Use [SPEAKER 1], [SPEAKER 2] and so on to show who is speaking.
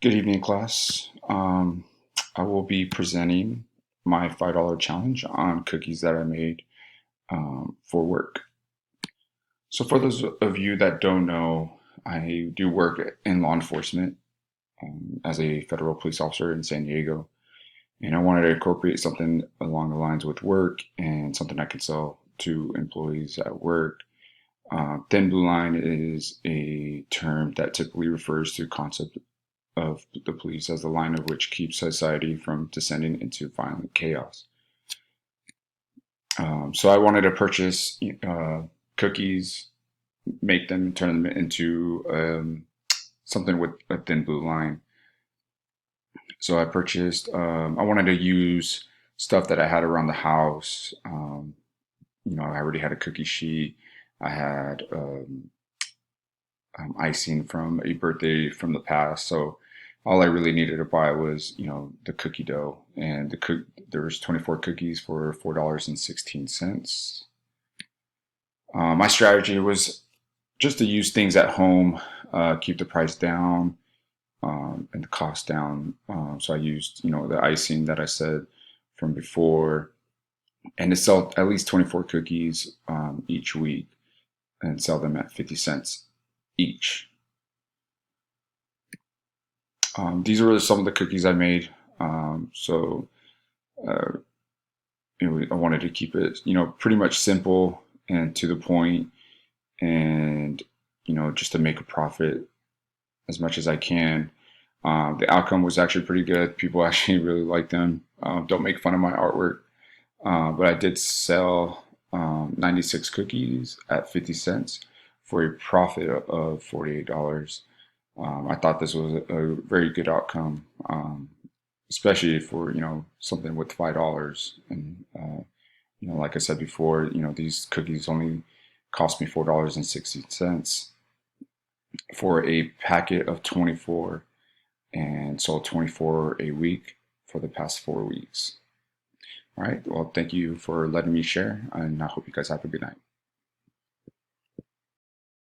[SPEAKER 1] Good evening, class. I will be presenting my $5 challenge on cookies that I made for work. So, for those of you that don't know, I do work in law enforcement as a federal police officer in San Diego, and I wanted to incorporate something along the lines with work and something I could sell to employees at work. Thin blue line is a term that typically refers to concept of the police as the line of which keeps society from descending into violent chaos. So I wanted to purchase cookies, make them, turn them into something with a thin blue line. So I purchased, I wanted to use stuff that I had around the house. I already had a cookie sheet. I had icing from a birthday from the past. So all I really needed to buy was, the cookie dough, and there was 24 cookies for $4.16. My strategy was just to use things at home, keep the price down, and the cost down. So I used, the icing that I said from before, and to sell at least 24 cookies each week and sell them at 50 cents each. These were some of the cookies I made. So uh, I wanted to keep it, pretty much simple and to the point, and just to make a profit as much as I can. The outcome was actually pretty good. People actually really liked them. Don't make fun of my artwork, but I did sell 96 cookies at 50 cents for a profit of $48. I thought this was a very good outcome, especially for something with $5. And like I said before, these cookies only cost me $4.60 for a packet of 24, and sold 24 a week for the past 4 weeks. All right. Well, thank you for letting me share, and I hope you guys have a good night.